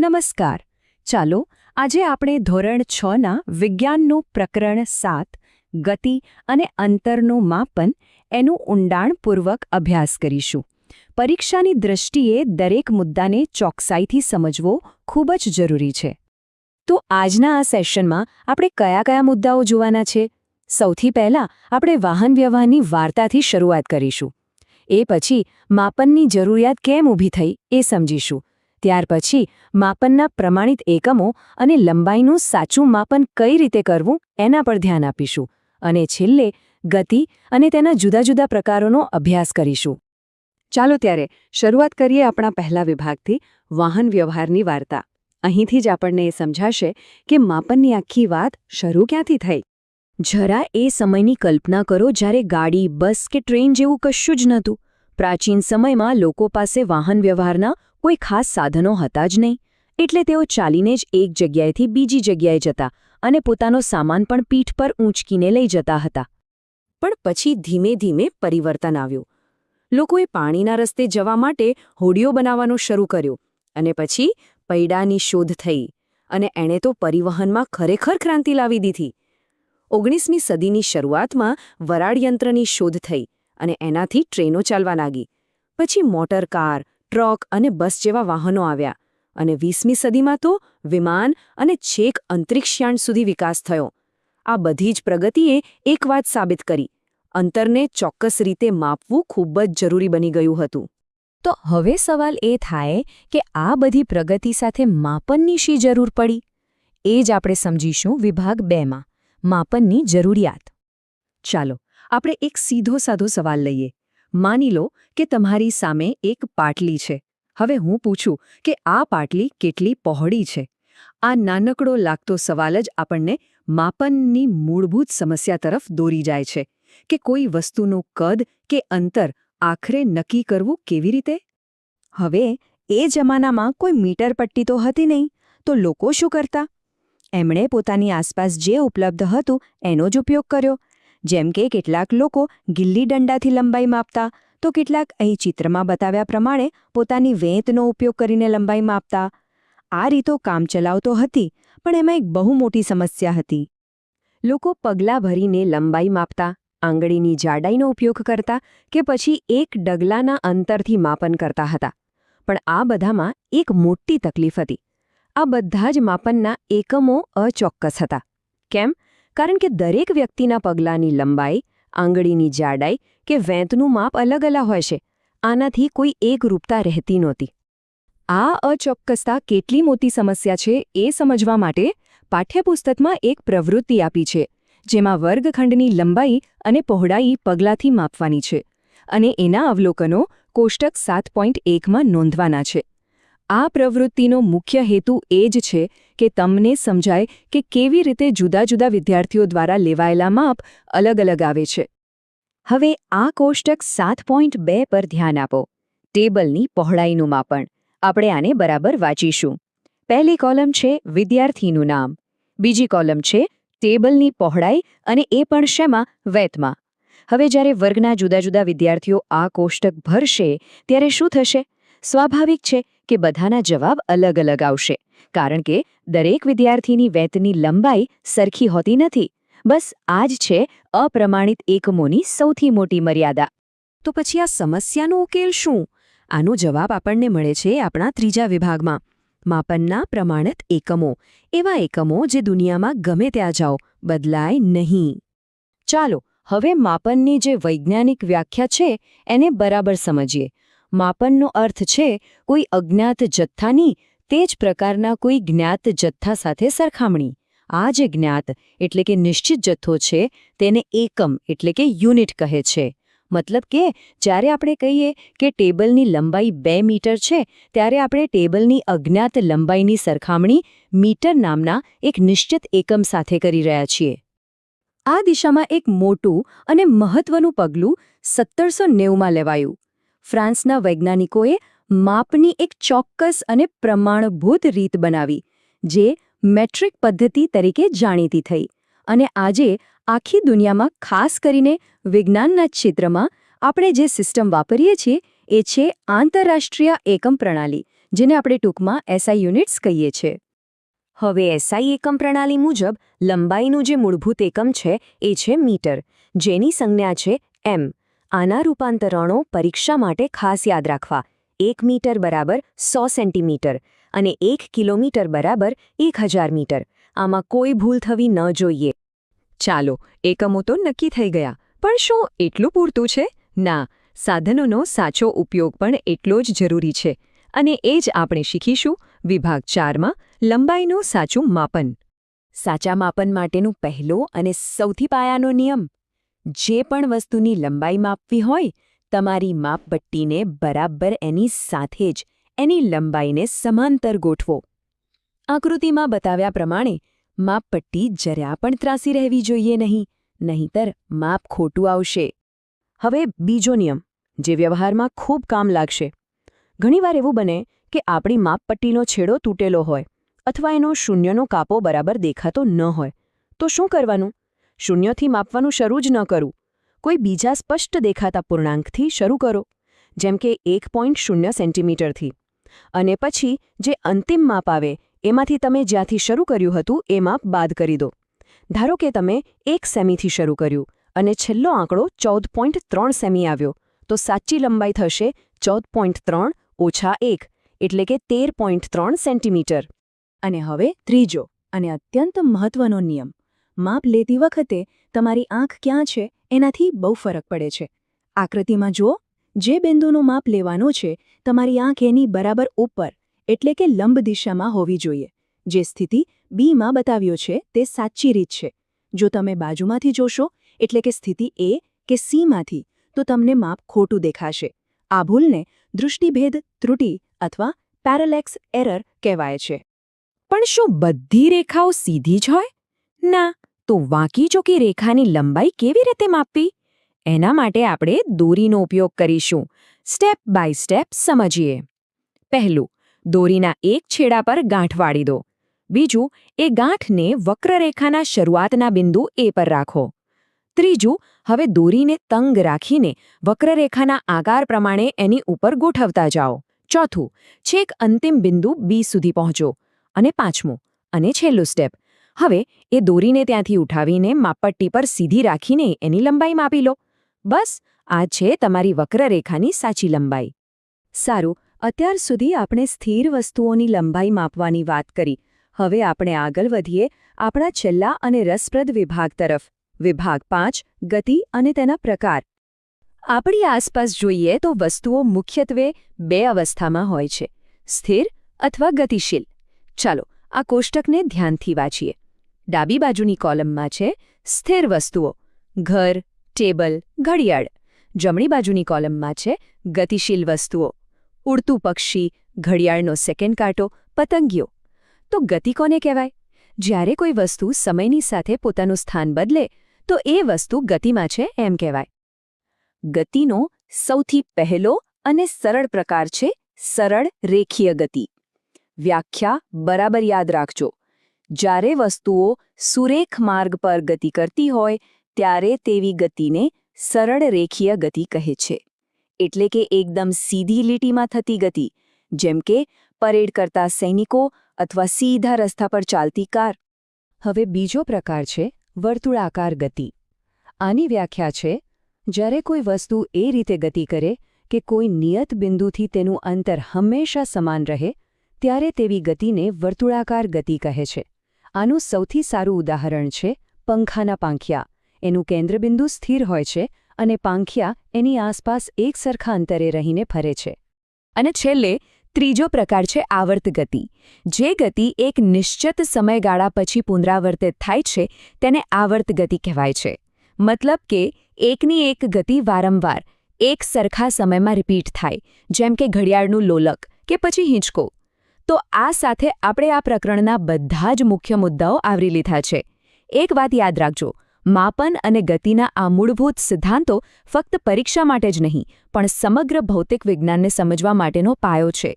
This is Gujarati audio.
નમસ્કાર. ચાલો આજે આપણે ધોરણ 6ના વિજ્ઞાનનું પ્રકરણ 7 ગતિ અને અંતરનું માપન એનું ઊંડાણપૂર્વક અભ્યાસ કરીશું. પરીક્ષાની દૃષ્ટિએ દરેક મુદ્દાને ચોકસાઈથી સમજવો ખૂબ જ જરૂરી છે. તો આજના આ સેશનમાં આપણે કયા મુદ્દાઓ જોવાના છે? સૌથી પહેલાં આપણે વાહન વ્યવહારની વાર્તાથી શરૂઆત કરીશું. એ પછી માપનની જરૂરિયાત કેમ ઊભી થઈ એ સમજીશું. ત્યાર પછી માપનના પ્રમાણિત એકમો અને લંબાઈનું સાચું માપન કઈ રીતે કરવું એના પર ધ્યાન આપીશું. અને છેલ્લે ગતિ અને તેના જુદા જુદા પ્રકારોનો અભ્યાસ કરીશું. ચાલો ત્યારે શરૂઆત કરીએ આપણા પહેલા વિભાગથી, વાહન વ્યવહારની વાર્તા. અહીંથી જ આપણને એ સમજાશે કે માપનની આખી વાત શરૂ ક્યાંથી થઈ. જરા એ સમયની કલ્પના કરો જ્યારે ગાડી, બસ કે ટ્રેન જેવું કશું જ નહોતું. પ્રાચીન સમયમાં લોકો પાસે વાહન વ્યવહારના કોઈ ખાસ સાધનો હતા જ નહીં, એટલે તેઓ ચાલીને જ એક જગ્યાએથી બીજી જગ્યાએ જતા અને પોતાનો સામાન પણ પીઠ પર ઊંચકીને લઈ જતા હતા. પણ પછી ધીમે ધીમે પરિવર્તન આવ્યું. લોકોએ પાણીના રસ્તે જવા માટે હોડીઓ બનાવવાનું શરૂ કર્યું અને પછી પૈડાની શોધ થઈ અને એણે તો પરિવહનમાં ખરેખર ક્રાંતિ લાવી દીધી. 19મી સદીની શરૂઆતમાં વરાળ યંત્રની શોધ થઈ અને એનાથી ટ્રેનો ચાલવા લાગી. પછી મોટર કાર, ટ્રક અને બસ જેવા વાહનો આવ્યા અને 20મી સદીમાં તો વિમાન અને છેક અંતરિક્ષયાન સુધી વિકાસ થયો. આ બધી જ પ્રગતિએ એક વાત સાબિત કરી: અંતરને ચોક્કસ રીતે માપવું ખૂબ જ જરૂરી બની ગયું હતું. તો હવે સવાલ એ થાય કે આ બધી પ્રગતિ સાથે માપનની શી જરૂર પડી? એ જ આપણે સમજીશું વિભાગ 2માં, માપનની જરૂરિયાત. ચાલો આપણે એક સીધો સાધો સવાલ લઈએ. માની લો કે તમારી સામે એક પાટલી છે. હવે હું પૂછું કે આ પાટલી કેટલી પહોળી છે? આ નાનકડો લાગતો સવાલ જ આપણને માપનની મૂળભૂત સમસ્યા તરફ દોરી જાય છે કે કોઈ વસ્તુનું કદ કે અંતર આખરે નક્કી કરવું કેવી રીતે? હવે એ જમાનામાં કોઈ મીટર પટ્ટી તો હતી નહીં, તો લોકો શું કરતા? એમણે પોતાની આસપાસ જે ઉપલબ્ધ હતું એનો જ ઉપયોગ કર્યો. જેમ કે કેટલાક લોકો ગિલ્લી દંડાથી લંબાઈ માપતા, તો કેટલાક અહીં ચિત્રમાં બતાવ્યા પ્રમાણે પોતાની વેંતનો ઉપયોગ કરીને લંબાઈ માપતા. આ રીતો કામચલાઉ તો હતી, પણ એમાં એક બહુ મોટી સમસ્યા હતી. લોકો પગલાં ભરીને લંબાઈ માપતા, આંગળીની જાડાઈનો ઉપયોગ કરતા કે પછી એક ડગલાના અંતરથી માપન કરતા હતા. પણ આ બધામાં એક મોટી તકલીફ હતી: આ બધા જ માપનના એકમો અચોક્કસ હતા. કેમ? કારણ કે દરેક વ્યક્તિના પગલાંની લંબાઈ, આંગળીની જાડાઈ કે વેંતનું માપ અલગ અલગ હોય છે. આનાથી કોઈ એકરૂપતા રહેતી નહોતી. આ અચોક્કસતા કેટલી મોટી સમસ્યા છે એ સમજવા માટે પાઠ્યપુસ્તકમાં એક પ્રવૃત્તિ આપી છે, જેમાં વર્ગખંડની લંબાઈ અને પહોળાઈ પગલાંથી માપવાની છે અને એના અવલોકનો કોષ્ટક 7.1માં નોંધવાના છે. આ પ્રવૃત્તિનો મુખ્ય હેતુ એ જ છે કે તમને સમજાય કે કેવી રીતે જુદા જુદા વિદ્યાર્થીઓ દ્વારા લેવાયેલા માપ અલગ અલગ આવે છે. હવે આ કોષ્ટક 7.2 પર ધ્યાન આપો. ટેબલની પહોળાઈનું માપન. આપણે આને બરાબર વાંચીશું. પહેલી કોલમ છે વિદ્યાર્થીનું નામ, બીજી કોલમ છે ટેબલની પહોળાઈ અને એ પણ શેમાં? વેંતમાં. હવે જ્યારે વર્ગના જુદા જુદા વિદ્યાર્થીઓ આ કોષ્ટક ભરશે ત્યારે શું થશે? સ્વાભાવિક છે કે બધાના જવાબ અલગ અલગ આવશે, કારણ કે દરેક વિદ્યાર્થીની વેંતની લંબાઈ સરખી હોતી નથી. બસ આ જ છે અપ્રમાણિત એકમોની સૌથી મોટી મર્યાદા. તો પછી આ સમસ્યાનો ઉકેલ શું? આનો જવાબ આપણને મળે છે આપણા ત્રીજા વિભાગમાં, માપનના પ્રમાણિત એકમો. એવા એકમો જે દુનિયામાં ગમે ત્યાં જાઓ બદલાય નહીં. ચાલો હવે માપનની જે વૈજ્ઞાનિક વ્યાખ્યા છે એને બરાબર સમજીએ. માપનનો અર્થ છે કોઈ અજ્ઞાત જથ્થાની તે જ પ્રકારના કોઈ જ્ઞાત જથ્થા સાથે સરખામણી. આ જે જ્ઞાત એટલે કે નિશ્ચિત જથ્થો છે તેને એકમ એટલે કે યુનિટ કહે છે. મતલબ કે જ્યારે આપણે કહીએ કે ટેબલની લંબાઈ 2 મીટર છે, ત્યારે આપણે ટેબલની અજ્ઞાત લંબાઈની સરખામણી મીટર નામના એક નિશ્ચિત એકમ સાથે કરી રહ્યા છીએ. આ દિશામાં એક મોટું અને મહત્વનું પગલું 1790માં લેવાયું. ફ્રાન્સના વૈજ્ઞાનિકોએ માપની એક ચોક્કસ અને પ્રમાણભૂત રીત બનાવી, જે મેટ્રિક પદ્ધતિ તરીકે જાણીતી થઈ. અને આજે આખી દુનિયામાં, ખાસ કરીને વિજ્ઞાનના ક્ષેત્રમાં, આપણે જે સિસ્ટમ વાપરીએ છીએ એ છે આંતરરાષ્ટ્રીય એકમ પ્રણાલી, જેને આપણે ટૂંકમાં એસઆઈ યુનિટ્સ કહીએ છીએ. હવે એસઆઈ એકમ પ્રણાલી મુજબ લંબાઈનું જે મૂળભૂત એકમ છે એ છે મીટર, જેની સંજ્ઞા છે એમ. આના રૂપાંતરણો પરીક્ષા માટે ખાસ યાદ રાખવા. 1 મીટર બરાબર 100 સેન્ટીમીટર અને 1 કિલોમીટર બરાબર 1000 મીટર. આમાં કોઈ ભૂલ થવી ન જોઈએ. ચાલો, એકમો તો નક્કી થઈ ગયા, પણ શું એટલું પૂરતું છે? ના, સાધનોનો સાચો ઉપયોગ પણ એટલો જ જરૂરી છે. અને એ જ આપણે શીખીશું વિભાગ 4માં લંબાઈનું સાચું માપન. સાચા માપન માટેનો પહેલો અને સૌથી પાયાનો નિયમ: જે પણ વસ્તુની લંબાઈ માપવી હોય, તમારી માપપટ્ટીને બરાબર એની સાથે જ એની લંબાઈને સમાંતર ગોઠવો. આકૃતિમાં બતાવ્યા પ્રમાણે માપપટ્ટી જરા પણ ત્રાસી રહેવી જોઈએ નહીં, નહીંતર માપ ખોટું આવશે. હવે બીજો નિયમ, જે વ્યવહારમાં ખૂબ કામ લાગશે. ઘણીવાર એવું બને કે આપણી માપપટ્ટીનો છેડો તૂટેલો હોય અથવા એનો શૂન્યનો કાપો બરાબર દેખાતો ન હોય. તો શું કરવાનું? શૂન્યથી માપવાનું શરૂ જ ન કરવું. કોઈ બીજા સ્પષ્ટ દેખાતા પૂર્ણાંકથી શરૂ કરો, જેમ કે 1.0 સેન્ટીમીટરથી. અને પછી જે અંતિમ માપ આવે એમાંથી તમે જ્યાંથી શરૂ કર્યું હતું એ માપ બાદ કરી દો. ધારો કે તમે 1 સેમીથી શરૂ કર્યું અને છેલ્લો આંકડો 14.3 સેમી આવ્યો, તો સાચી લંબાઈ થશે 14.3 ઓછા 1, એટલે કે 13.3 સેન્ટીમીટર. અને હવે ત્રીજો અને અત્યંત મહત્વનો નિયમ: માપ લેતી વખતે તમારી આંખ ક્યાં છે એનાથી બહુ ફરક પડે છે. આકૃતિમાં જુઓ, જે બિંદુનું માપ લેવાનું છે તમારી આંખ એની બરાબર ઉપર એટલે કે લંબ દિશામાં હોવી જોઈએ. જે સ્થિતિ બીમાં બતાવ્યો છે તે સાચી રીત છે. જો તમે બાજુમાંથી જોશો એટલે કે સ્થિતિ એ કે સીમાંથી, તો તમને માપ ખોટું દેખાશે. આ ભૂલને દૃષ્ટિભેદ ત્રુટિ અથવા પેરેલેક્સ એરર કહેવાય છે. પણ શું બધી રેખાઓ સીધી જ હોય? ના. તો વાંકી ચોકી રેખાની લંબાઈ કેવી રીતે માપવી? એના માટે આપણે દોરીનો ઉપયોગ કરીશું. સ્ટેપ બાય સ્ટેપ સમજીએ. પહેલું, દોરીના એક છેડા પર ગાંઠ વાળી દો. બીજું, એ ગાંઠને વક્રરેખાના શરૂઆતના બિંદુ એ પર રાખો. ત્રીજું, હવે દોરીને તંગ રાખીને વક્રરેખાના આકાર પ્રમાણે એની ઉપર ગોઠવતા જાઓ. ચોથું, છેક અંતિમ બિંદુ બી સુધી પહોંચો. અને પાંચમું અને છેલ્લું સ્ટેપ, હવે એ દોરીને ત્યાંથી ઉઠાવીને માપપટ્ટી પર સીધી રાખીને એની લંબાઈ માપી લો. બસ, આ છે તમારી વક્રરેખાની સાચી લંબાઈ. સારું, અત્યાર સુધી આપણે સ્થિર વસ્તુઓની લંબાઈ માપવાની વાત કરી. હવે આપણે આગળ વધીએ આપણા છેલ્લા અને રસપ્રદ વિભાગ તરફ. વિભાગ 5: ગતિ અને તેના પ્રકાર. આપણી આસપાસ જોઈએ તો વસ્તુઓ મુખ્યત્વે 2 અવસ્થામાં હોય છે: સ્થિર અથવા ગતિશીલ. ચાલો, આ કોષ્ટકને ધ્યાનથી વાંચીએ. ડાબી બાજુની કોલમમાં છે સ્થિર વસ્તુઓ: ઘર, ટેબલ, ઘડિયાળ. જમણી બાજુની કોલમમાં છે ગતિશીલ વસ્તુઓ: ઉડતું પક્ષી, ઘડિયાળનો સેકન્ડ કાંટો, પતંગિયો. તો ગતિ કોને કહેવાય? જ્યારે કોઈ વસ્તુ સમયની સાથે પોતાનું સ્થાન બદલે તો એ વસ્તુ ગતિમાં છે એમ કહેવાય. ગતિનો સૌથી પહેલો અને સરળ પ્રકાર છે સરળ રેખીય ગતિ. વ્યાખ્યા બરાબર યાદ રાખજો. જ્યારે વસ્તુઓ સુરેખ માર્ગ પર ગતિ કરતી હોય ત્યારે તેવી ગતિને સરળ રેખીય ગતિ કહે છે. એટલે કે એકદમ સીધી લીટીમાં થતી ગતિ, જેમ કે પરેડ કરતા સૈનિકો અથવા સીધા રસ્તા પર ચાલતી કાર. હવે બીજો પ્રકાર છે વર્તુળાકાર ગતિ. આની વ્યાખ્યા છે જ્યારે કોઈ વસ્તુ એ રીતે ગતિ કરે કે કોઈ નિયત બિંદુથી તેનું અંતર હંમેશા સમાન રહે, ત્યારે તેવી ગતિને વર્તુળાકાર ગતિ કહે છે. આનું સૌથી સારું ઉદાહરણ છે પંખાના પાંખિયા. એનું કેન્દ્રબિંદુ સ્થિર હોય છે અને પાંખિયા એની આસપાસ એકસરખા અંતરે રહીને ફરે છે. અને છેલ્લે ત્રીજો પ્રકાર છે આવર્ત ગતિ. જે ગતિ એક નિશ્ચિત સમયગાળા પછી પુનરાવર્તિત થાય છે તેને આવર્ત ગતિ કહેવાય છે. મતલબ કે એકની એક ગતિ વારંવાર એક સરખા સમયમાં રિપીટ થાય, જેમ કે ઘડિયાળનું લોલક કે પછી હિંચકો. તો આ સાથે આપણે આ પ્રકરણના બધા જ મુખ્ય મુદ્દાઓ આવરી લીધા છે. એક વાત યાદ રાખજો, માપન અને ગતિના આ મૂળભૂત સિદ્ધાંતો ફક્ત પરીક્ષા માટે જ નહીં, પણ સમગ્ર ભૌતિક વિજ્ઞાનને સમજવા માટેનો પાયો છે.